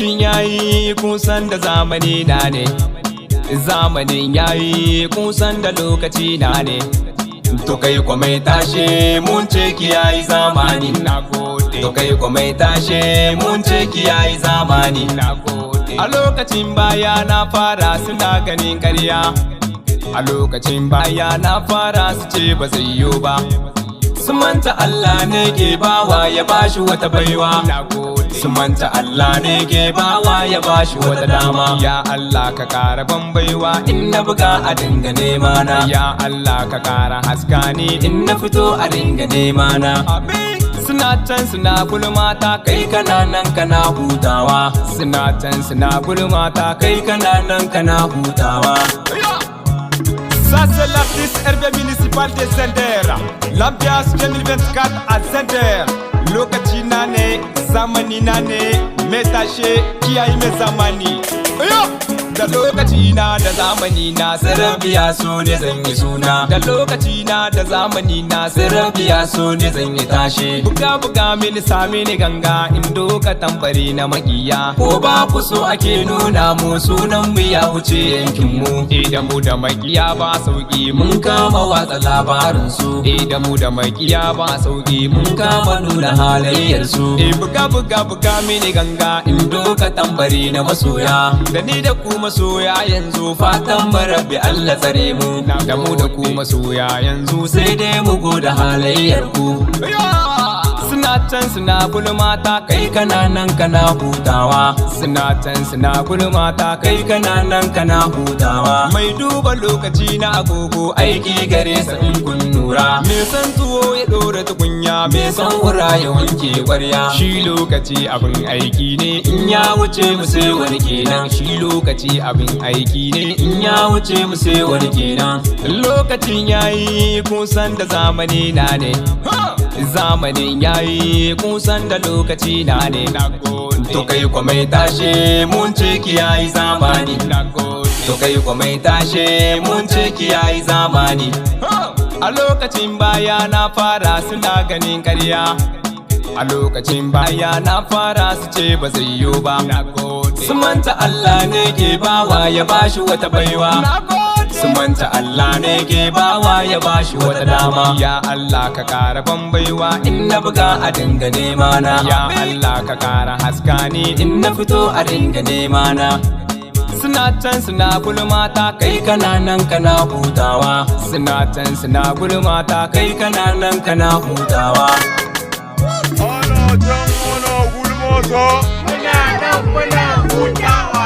lokacin yayi kusan da zamani na ne, zamanin yayi kusan da lokaci na ne. To kai kwa mai tashe mun ce kiyayi zamani, na gode. To kai kwa mai tashe mun ce kiyayi zamani, na gode. A lokacin baya na fara suna ganin ƙarya, a lokacin baya na fara su ce ba zai yiwu ba. Su manta Allah ne ke bawa ya bashi wata baiwa, na gode. Su manta Allah ne ke bawa ya bashi wata dama. Ya Allah ka kara ban baiwa in na buga a dinga nema na. Ya Allah ka kara haska ni in na fito a dinga nema na. Suna can suna gulmata kai kana nan kana hutawa. Suna can suna gulmata kai kana nan kana hutawa. Ça c'est l'artiste Hervé municipal de Zender. L'ambiance 2024 à Zender. Lokaci na ne, zamani na ne, mai tashe kiyayi mai zamani. Da lokaci na da zamani na, sarabiya so ne zan yi suna. Da lokaci na da zamani na, sarabiya so ne zan yi tashe. Buga buga mini sami ni ganga, in doka tambari na makiya. Ko ba ku so ake nuna mu sunan mu ya wuce yankin mu. Da mu da makiya ba sauki mun kama watsa labarin su. Da mu da makiya ba sauki mun kama nuna halayyar su. Buga buga buga mini ganga, in doka tambari na masoya. Da ni da ku masoya yanzu fatan marabbi Allah tsare mu. Da mu da ku masoya yanzu sai dai mu goda halayyar ku. Suna can suna gulmata kai kana nan kana hutawa. Suna can suna gulmata kai kana nan kana hutawa. Mai duba lokaci na agogo aiki gare sa in kun nura. Me san tuwo ya dora tukunya, me san wura ya wanke kwarya. Shi lokaci abin aiki ne in ya wuce mu sai wani kenan. Shi lokaci abin aiki ne in ya wuce mu sai wani kenan. Lokacin yayi kusan da zamani na ne, zamanin yayi kusan da lokaci na ne, na gode. To kai kwa mai tashe mun ce kiyayi zamani, na gode. To kai kwa mai tashe mun ce kiyayi zamani. A lokacin baya na fara suna ganin ƙarya, a lokacin baya na fara su ce ba zai yiwu ba, na gode. Su manta Allah ne ke bawa ya bashi wata baiwa, na gode. Su manta Allah ne ke bawa ya bashi wata dama. Ya Allah ka kara ban baiwa in na buga a dinga nema na. Ya Allah ka kara haska ni in na fito a dinga nema na. Suna can suna gulmata kai kana nan kana hutawa. Suna can suna gulmata kai kana nan kana hutawa. Ana can ana gulmata, muna nan muna hutawa.